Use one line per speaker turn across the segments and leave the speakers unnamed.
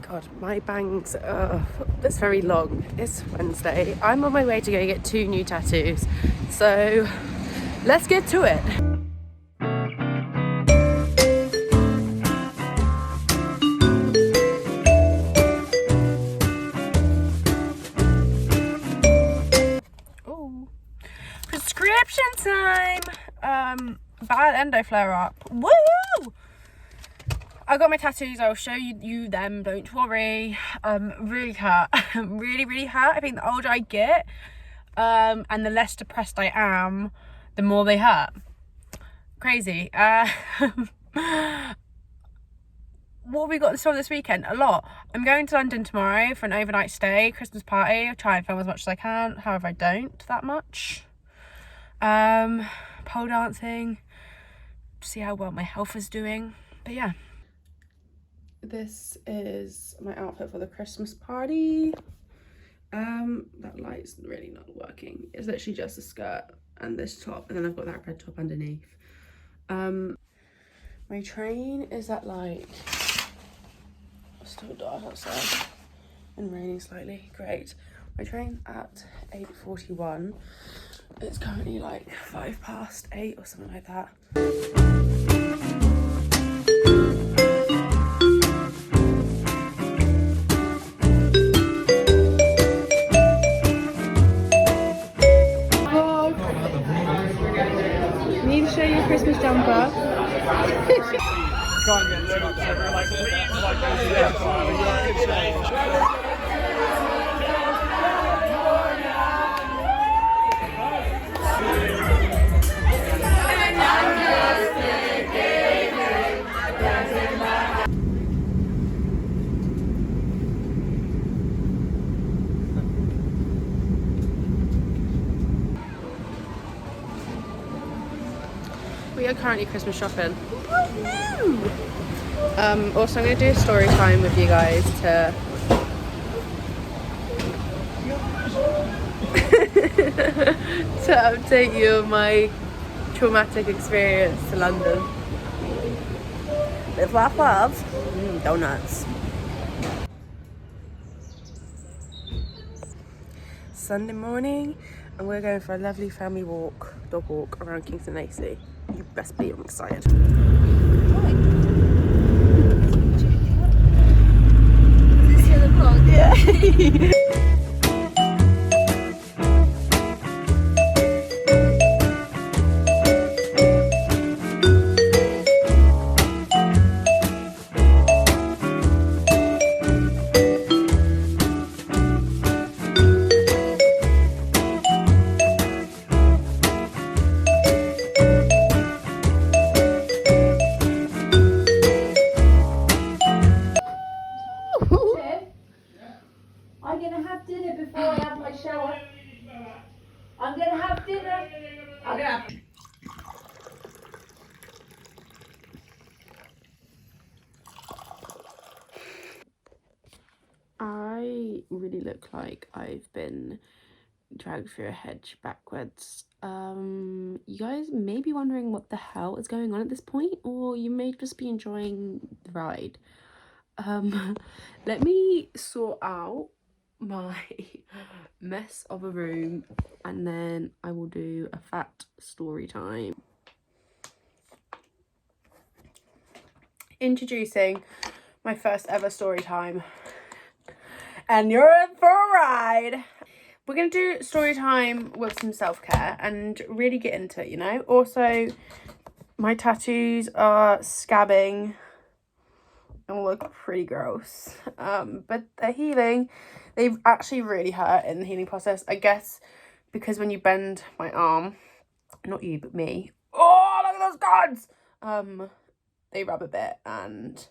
God, my bangs are it's very long. It's Wednesday. I'm on my way to go get 2 new tattoos. So let's get to it. Oh, prescription time. Bad endo flare up. Woo! I got my tattoos. I'll show you them, don't worry. Really hurt. really hurt. I think the older I get and the less depressed I am, the more they hurt. Crazy. What have we got in store this weekend? A lot. I'm going to London tomorrow for an overnight stay, Christmas party. I'll try and film as much as I can. However, I don't that much. Pole dancing. See how well my health is doing. But yeah. This is my outfit for the Christmas party. That light's really not working. It's literally just a skirt and this top, and then I've got that red top underneath. My train is at like, still dark outside and raining slightly. Great. My train's at 8:41. It's currently like 8:05 or something like that. Need to show you a Christmas jumper. We are currently Christmas shopping. Also I'm going to do a story time with you guys to update you of my traumatic experience to London. Live, laugh, love. Donuts. Sunday morning, and we're going for a lovely family walk, dog walk around Kingston Lacey. You best believe I'm excited. Yeah.
I'm gonna have dinner before I have my shower. I'm gonna have dinner.
I really look like I've been dragged through a hedge backwards. You guys may be wondering what the hell is going on at this point, or you may just be enjoying the ride. Let me sort out my mess of a room and then I will do a fat story time. Introducing my first ever story time, and you're in for a ride. We're gonna do story time with some self-care and really get into it, you know. Also, my tattoos are scabbing and look pretty gross, but they're healing. They've actually really hurt in the healing process, I guess, because when you bend my arm, not you but me, oh look at those guards, they rub a bit. And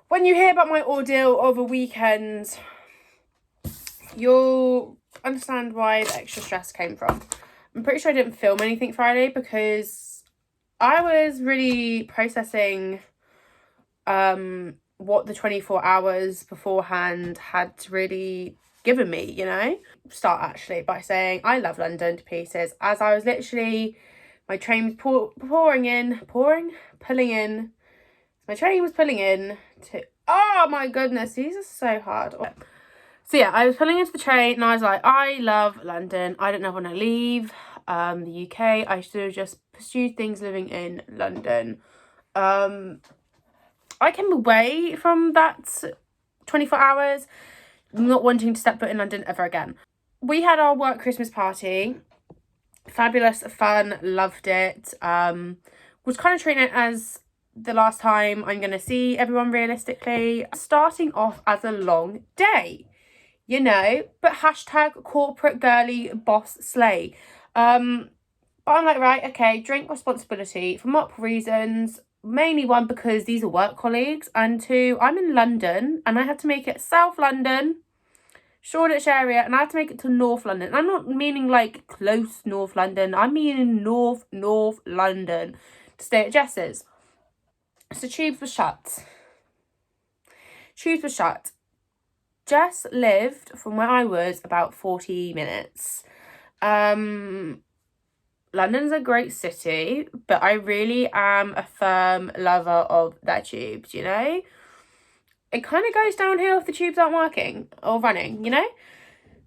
when you hear about my ordeal over weekend, you'll understand why the extra stress came from. I'm pretty sure I didn't film anything Friday because I was really processing what the 24 hours beforehand had really given me, you know. Start actually by saying I love London to pieces, as I was literally, my train was pulling in My train was pulling in to, oh my goodness, these are so hard. So yeah, I was pulling into the train and I was like, I love London. I don't know when I leave the UK. I should have just pursued things living in London. I came away from that 24 hours not wanting to step foot in London ever again. We had our work Christmas party. Fabulous, fun, loved it. Was kind of treating it as the last time I'm going to see everyone realistically. Starting off as a long day, you know, but hashtag corporate girly boss slay. But I'm like, right, okay, drink responsibility for multiple reasons. Mainly one, because these are work colleagues, and two, I'm in London and I have to make it South London, Shoreditch area, and I have to make it to North London. And I'm not meaning like close North London, I'm meaning North London to stay at Jess's. So tubes were shut. Jess lived from where I was about 40 minutes. London's a great city, but I really am a firm lover of their tubes, you know? It kind of goes downhill if the tubes aren't working or running, you know?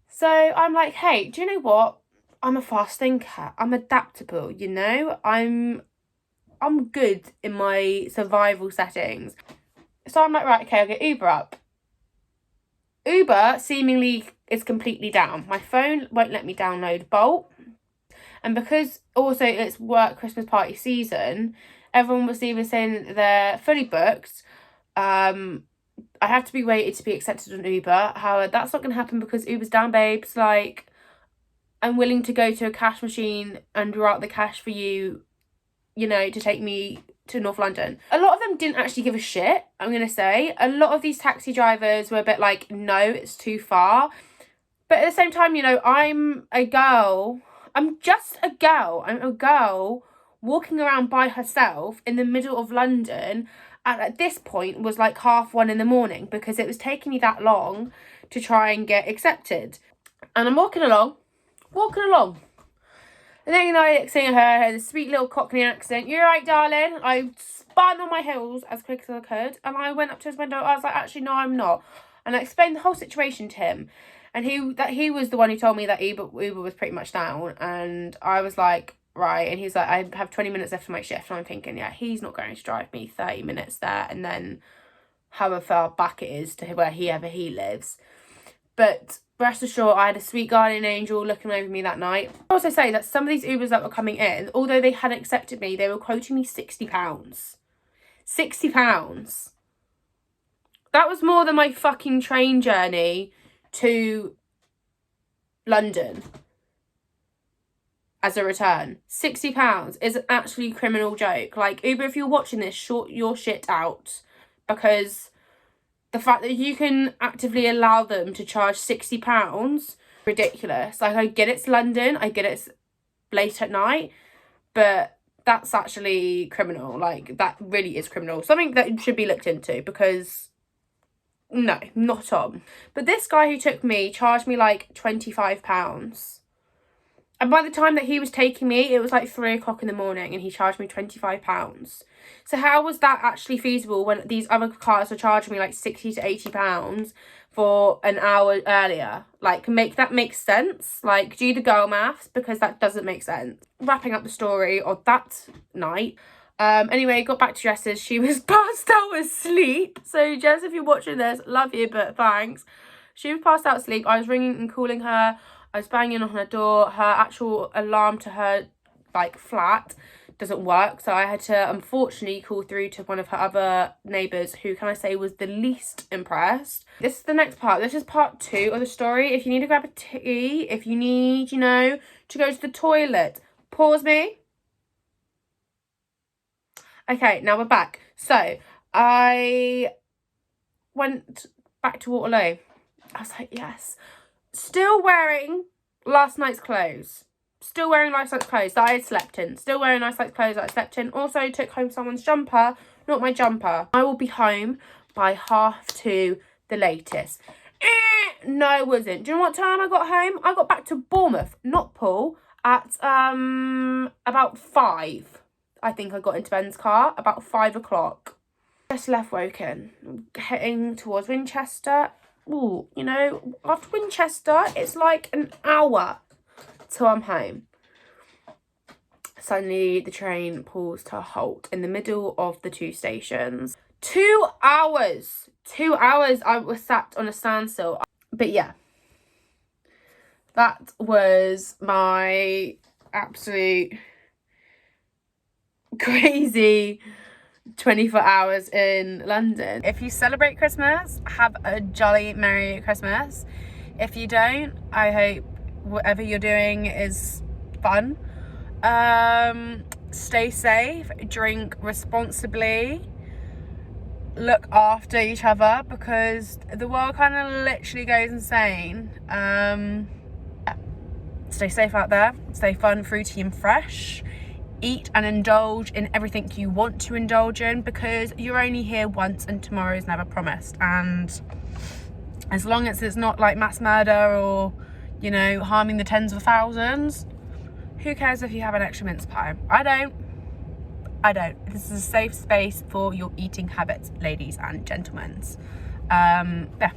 So I'm like, hey, do you know what? I'm a fast thinker. I'm adaptable, you know? I'm good in my survival settings. So I'm like, right, okay, I'll get Uber up. Uber seemingly is completely down. My phone won't let me download Bolt. And because also it's work Christmas party season, everyone was either saying they're fully booked. I have to be waited to be accepted on Uber. However, that's not going to happen because Uber's down, babes. Like, I'm willing to go to a cash machine and draw out the cash for you, you know, to take me to North London. A lot of them didn't actually give a shit, I'm going to say. A lot of these taxi drivers were a bit like, no, it's too far. But at the same time, you know, I'm a girl. I'm just a girl. I'm a girl walking around by herself in the middle of London. And at this point was like 1:30 in the morning because it was taking me that long to try and get accepted. And I'm walking along. And then, you know, seeing her, the sweet little Cockney accent. You're right, darling. I spun on my heels as quick as I could. And I went up to his window. I was like, actually, no, I'm not. And I explained the whole situation to him. And he was the one who told me that Uber was pretty much down. And I was like, right. And he's like, I have 20 minutes left for my shift. And I'm thinking, yeah, he's not going to drive me 30 minutes there. And then however far back it is to where he lives. But rest assured, I had a sweet guardian angel looking over me that night. I also say that some of these Ubers that were coming in, although they hadn't accepted me, they were quoting me £60. £60. That was more than my fucking train journey to London as a return. £60 is an absolutely criminal joke. Like, Uber, if you're watching this, sort your shit out. Because the fact that you can actively allow them to charge £60, ridiculous. Like, I get it's London, I get it's late at night, but that's actually criminal. Like, that really is criminal. Something that should be looked into, because no, not on. But this guy who took me charged me like £25. And by the time that he was taking me, it was like 3:00 in the morning and he charged me £25. So how was that actually feasible when these other cars were charging me like £60 to £80 for an hour earlier? Like, that makes sense. Like, do the girl maths, because that doesn't make sense. Wrapping up the story of that night. Anyway, got back to Jess's. She was passed out asleep. So Jess, if you're watching this, love you, but thanks. She was passed out asleep. I was ringing and calling her. I was banging on her door. Her actual alarm to her, like, flat doesn't work. So I had to, unfortunately, call through to one of her other neighbours who, can I say, was the least impressed. This is the next part. This is part 2 of the story. If you need to grab a tea, if you need, you know, to go to the toilet, pause me. Okay, now we're back. So I went back to Waterloo. I was like, yes. Still wearing last night's clothes. Still wearing last night's clothes that I had slept in. Still wearing last night's clothes that I slept in. Also took home someone's jumper, not my jumper. I will be home by 2:30 the latest. No, I wasn't. Do you know what time I got home? I got back to Bournemouth, not Poole, at about 5. I think I got into Ben's car about 5 o'clock. Just left Woking, heading towards Winchester. Ooh, you know, after Winchester, it's like an hour till I'm home. Suddenly, the train pulls to a halt in the middle of the 2 stations. 2 hours! 2 hours I was sat on a standstill. But yeah, that was my absolute crazy 24 hours in London. If you celebrate Christmas, have a jolly Merry Christmas. If you don't, I hope whatever you're doing is fun. Stay safe, drink responsibly, look after each other, because the world kind of literally goes insane. Stay safe out there, stay fun, fruity and fresh. Eat and indulge in everything you want to indulge in, because you're only here once and tomorrow is never promised. And as long as it's not like mass murder or, you know, harming the tens of thousands, who cares if you have an extra mince pie? I don't. This is a safe space for your eating habits, ladies and gentlemen. Yeah.